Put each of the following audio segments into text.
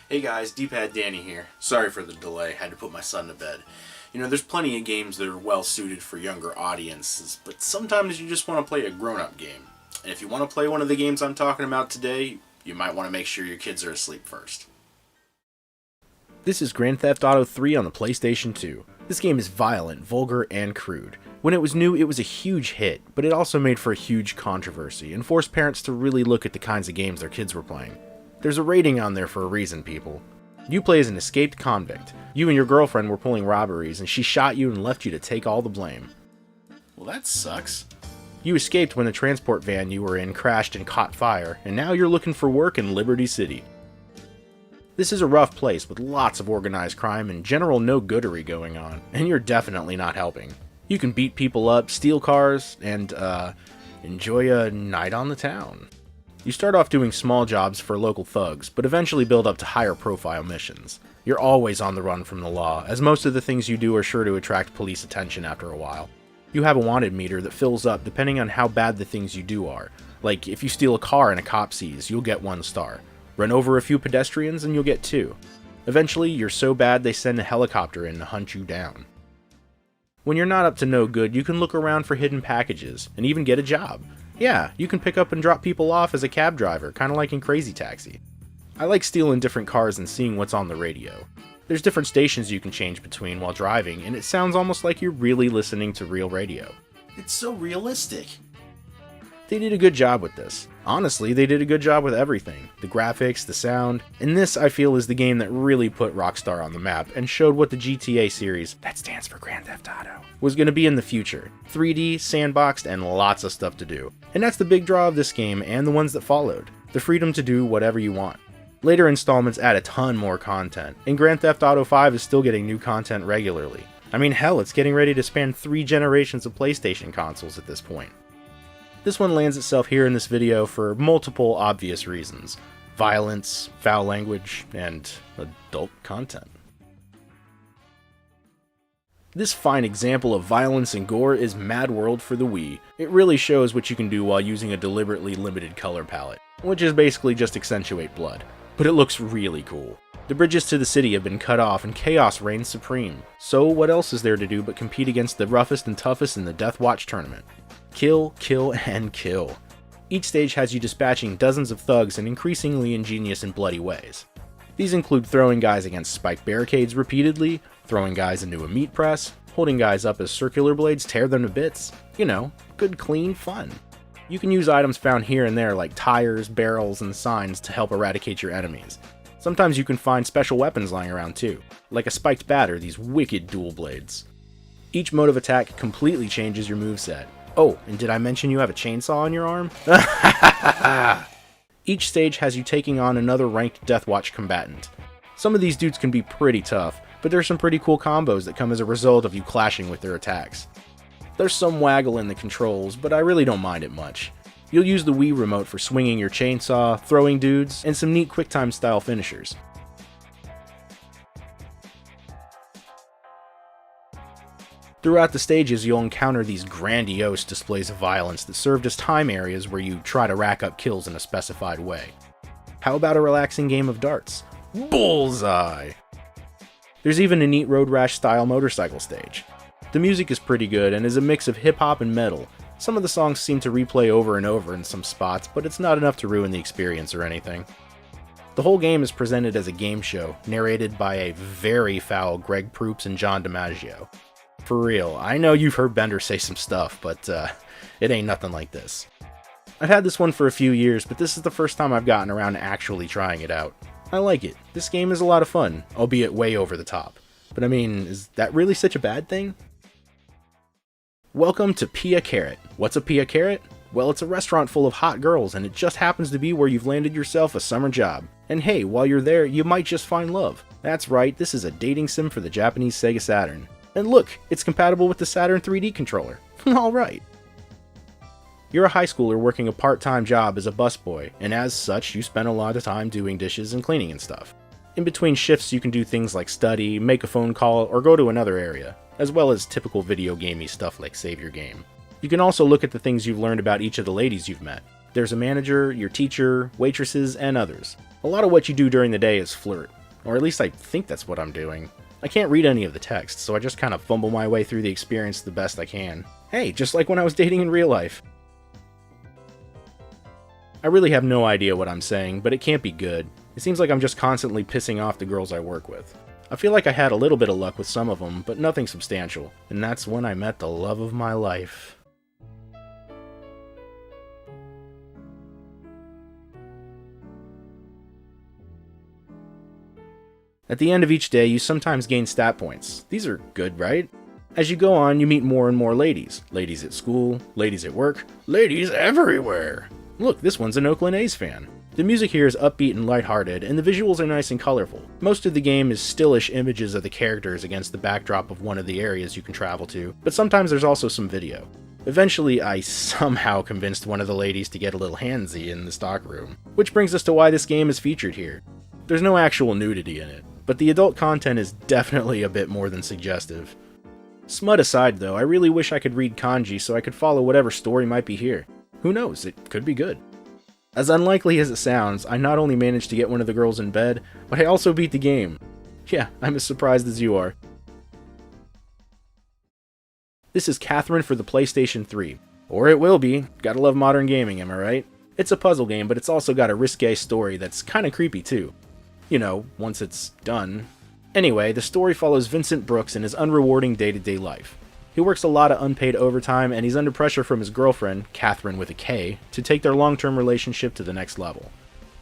Hey guys, D-Pad Danny here. Sorry for the delay, had to put my son to bed. You know, there's plenty of games that are well suited for younger audiences, but sometimes you just want to play a grown-up game. And if you want to play one of the games I'm talking about today, you might want to make sure your kids are asleep first. This is Grand Theft Auto 3 on the PlayStation 2. This game is violent, vulgar, and crude. When it was new, it was a huge hit, but it also made for a huge controversy and forced parents to really look at the kinds of games their kids were playing. There's a rating on there for a reason, people. You play as an escaped convict. You and your girlfriend were pulling robberies, and she shot you and left you to take all the blame. Well, that sucks. You escaped when the transport van you were in crashed and caught fire, and now you're looking for work in Liberty City. This is a rough place with lots of organized crime and general no-goodery going on, and you're definitely not helping. You can beat people up, steal cars, and, enjoy a night on the town. You start off doing small jobs for local thugs, but eventually build up to higher profile missions. You're always on the run from the law, as most of the things you do are sure to attract police attention after a while. You have a wanted meter that fills up depending on how bad the things you do are. Like, if you steal a car and a cop sees, you'll get 1 star. Run over a few pedestrians and you'll get 2. Eventually, you're so bad they send a helicopter in to hunt you down. When you're not up to no good, you can look around for hidden packages, and even get a job. Yeah, you can pick up and drop people off as a cab driver, kinda like in Crazy Taxi. I like stealing different cars and seeing what's on the radio. There's different stations you can change between while driving, and it sounds almost like you're really listening to real radio. It's so realistic. They did a good job with this. Honestly, they did a good job with everything. The graphics, the sound, and this I feel is the game that really put Rockstar on the map and showed what the GTA series, that stands for Grand Theft Auto, was going to be in the future. 3D, sandboxed, and lots of stuff to do. And that's the big draw of this game and the ones that followed. The freedom to do whatever you want. Later installments add a ton more content, and Grand Theft Auto 5 is still getting new content regularly. I mean, hell, it's getting ready to span 3 generations of PlayStation consoles at this point. This one lands itself here in this video for multiple obvious reasons. Violence, foul language, and adult content. This fine example of violence and gore is Mad World for the Wii. It really shows what you can do while using a deliberately limited color palette, which is basically just accentuate blood. But it looks really cool. The bridges to the city have been cut off and chaos reigns supreme. So what else is there to do but compete against the roughest and toughest in the Death Watch tournament? Kill, kill, and kill. Each stage has you dispatching dozens of thugs in increasingly ingenious and bloody ways. These include throwing guys against spiked barricades repeatedly, throwing guys into a meat press, holding guys up as circular blades tear them to bits. You know, good clean fun. You can use items found here and there like tires, barrels, and signs to help eradicate your enemies. Sometimes you can find special weapons lying around too, like a spiked bat or these wicked dual blades. Each mode of attack completely changes your moveset. Oh, and did I mention you have a chainsaw on your arm? Each stage has you taking on another ranked Deathwatch combatant. Some of these dudes can be pretty tough, but there's some pretty cool combos that come as a result of you clashing with their attacks. There's some waggle in the controls, but I really don't mind it much. You'll use the Wii remote for swinging your chainsaw, throwing dudes, and some neat QuickTime style finishers. Throughout the stages, you'll encounter these grandiose displays of violence that served as time areas where you try to rack up kills in a specified way. How about a relaxing game of darts? Bullseye! There's even a neat road rash style motorcycle stage. The music is pretty good and is a mix of hip-hop and metal. Some of the songs seem to replay over and over in some spots, but it's not enough to ruin the experience or anything. The whole game is presented as a game show, narrated by a very foul Greg Proops and John DiMaggio. For real, I know you've heard Bender say some stuff, but it ain't nothing like this. I've had this one for a few years, but this is the first time I've gotten around to actually trying it out. I like it. This game is a lot of fun, albeit way over the top. But I mean, is that really such a bad thing? Welcome to Pia Carrot. What's a Pia Carrot? Well, it's a restaurant full of hot girls, and it just happens to be where you've landed yourself a summer job. And hey, while you're there, you might just find love. That's right, this is a dating sim for the Japanese Sega Saturn. And look, it's compatible with the Saturn 3D controller. Alright. You're a high schooler working a part-time job as a busboy, and as such, you spend a lot of time doing dishes and cleaning and stuff. In between shifts, you can do things like study, make a phone call, or go to another area, as well as typical video gamey stuff like save your game. You can also look at the things you've learned about each of the ladies you've met. There's a manager, your teacher, waitresses, and others. A lot of what you do during the day is flirt. Or at least I think that's what I'm doing. I can't read any of the text, so I just kind of fumble my way through the experience the best I can. Hey, just like when I was dating in real life. I really have no idea what I'm saying, but it can't be good. It seems like I'm just constantly pissing off the girls I work with. I feel like I had a little bit of luck with some of them, but nothing substantial. And that's when I met the love of my life. At the end of each day, you sometimes gain stat points. These are good, right? As you go on, you meet more and more ladies. Ladies at school, ladies at work, ladies everywhere! Look, this one's an Oakland A's fan. The music here is upbeat and lighthearted, and the visuals are nice and colorful. Most of the game is stillish images of the characters against the backdrop of one of the areas you can travel to, but sometimes there's also some video. Eventually, I somehow convinced one of the ladies to get a little handsy in the stockroom, which brings us to why this game is featured here. There's no actual nudity in it, but the adult content is definitely a bit more than suggestive. Smut aside though, I really wish I could read kanji so I could follow whatever story might be here. Who knows, it could be good. As unlikely as it sounds, I not only managed to get one of the girls in bed, but I also beat the game. Yeah, I'm as surprised as you are. This is Catherine for the PlayStation 3. Or it will be. Gotta love modern gaming, am I right? It's a puzzle game, but it's also got a risque story that's kinda creepy too. You know, once it's done. Anyway, the story follows Vincent Brooks in his unrewarding day-to-day life. He works a lot of unpaid overtime, and he's under pressure from his girlfriend, Catherine with a K, to take their long-term relationship to the next level.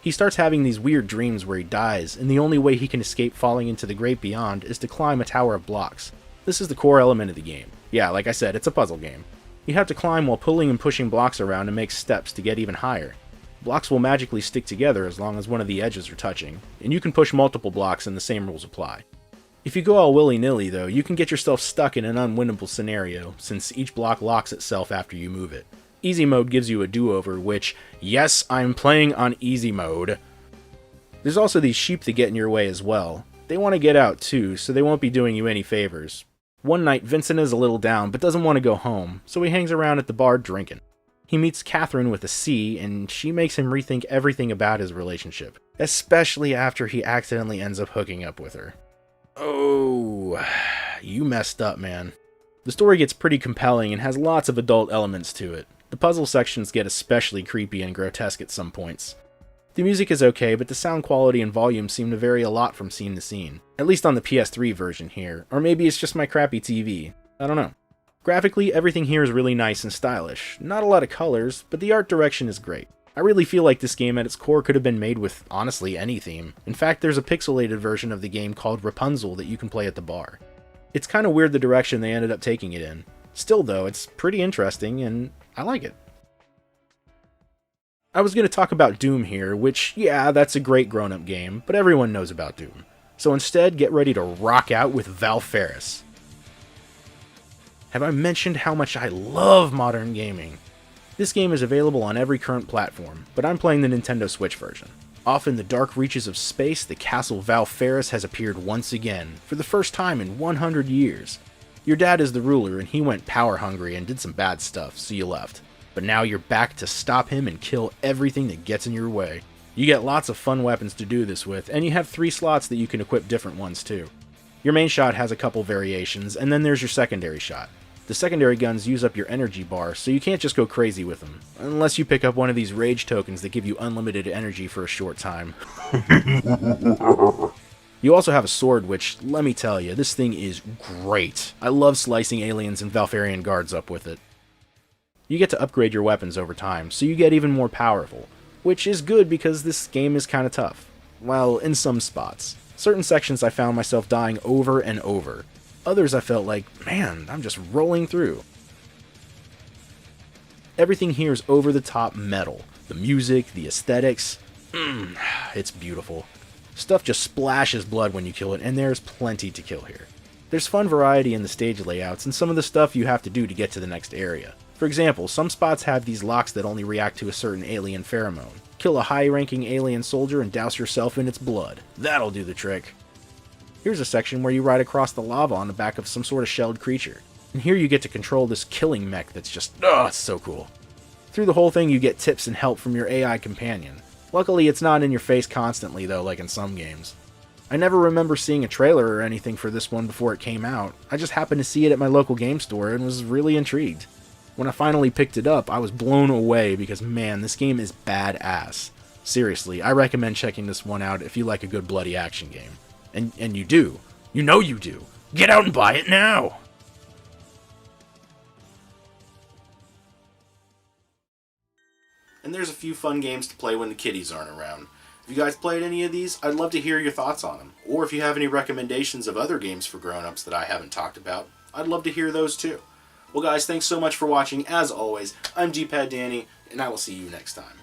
He starts having these weird dreams where he dies, and the only way he can escape falling into the great beyond is to climb a tower of blocks. This is the core element of the game. Yeah, like I said, it's a puzzle game. You have to climb while pulling and pushing blocks around and make steps to get even higher. Blocks will magically stick together as long as one of the edges are touching, and you can push multiple blocks and the same rules apply. If you go all willy-nilly though, you can get yourself stuck in an unwinnable scenario, since each block locks itself after you move it. Easy mode gives you a do-over, which, yes, I'm playing on easy mode. There's also these sheep that get in your way as well. They want to get out too, so they won't be doing you any favors. One night, Vincent is a little down, but doesn't want to go home, so he hangs around at the bar drinking. He meets Catherine with a C, and she makes him rethink everything about his relationship, especially after he accidentally ends up hooking up with her. Oh, you messed up, man. The story gets pretty compelling and has lots of adult elements to it. The puzzle sections get especially creepy and grotesque at some points. The music is okay, but the sound quality and volume seem to vary a lot from scene to scene. At least on the PS3 version here, or maybe it's just my crappy TV. I don't know. Graphically, everything here is really nice and stylish. Not a lot of colors, but the art direction is great. I really feel like this game at its core could have been made with, honestly, any theme. In fact, there's a pixelated version of the game called Rapunzel that you can play at the bar. It's kind of weird the direction they ended up taking it in. Still though, it's pretty interesting, and I like it. I was going to talk about Doom here, which, yeah, that's a great grown-up game, but everyone knows about Doom. So instead, get ready to rock out with Val Ferris. Have I mentioned how much I love modern gaming? This game is available on every current platform, but I'm playing the Nintendo Switch version. Off in the dark reaches of space, the castle Val Ferris has appeared once again, for the first time in 100 years. Your dad is the ruler, and he went power hungry and did some bad stuff, so you left. But now you're back to stop him and kill everything that gets in your way. You get lots of fun weapons to do this with, and you have 3 slots that you can equip different ones too. Your main shot has a couple variations, and then there's your secondary shot. The secondary guns use up your energy bar, so you can't just go crazy with them, unless you pick up one of these rage tokens that give you unlimited energy for a short time. You also have a sword, which, let me tell you, this thing is great. I love slicing aliens and Valfarian guards up with it. You get to upgrade your weapons over time, so you get even more powerful, which is good because this game is kinda tough. Well, in some spots. Certain sections I found myself dying over and over. Others I felt like, man, I'm just rolling through. Everything here is over-the-top metal. The music, the aesthetics, it's beautiful. Stuff just splashes blood when you kill it, and there's plenty to kill here. There's fun variety in the stage layouts and some of the stuff you have to do to get to the next area. For example, some spots have these locks that only react to a certain alien pheromone. Kill a high-ranking alien soldier and douse yourself in its blood. That'll do the trick. Here's a section where you ride across the lava on the back of some sort of shelled creature. And here you get to control this killing mech that's just, it's so cool. Through the whole thing you get tips and help from your AI companion. Luckily it's not in your face constantly though, like in some games. I never remember seeing a trailer or anything for this one before it came out. I just happened to see it at my local game store and was really intrigued. When I finally picked it up, I was blown away because, man, this game is badass. Seriously, I recommend checking this one out if you like a good bloody action game. And you do. You know you do. Get out and buy it now! And there's a few fun games to play when the kiddies aren't around. If you guys played any of these, I'd love to hear your thoughts on them. Or if you have any recommendations of other games for grown-ups that I haven't talked about, I'd love to hear those too. Well guys, thanks so much for watching. As always, I'm D-Pad Danny, and I will see you next time.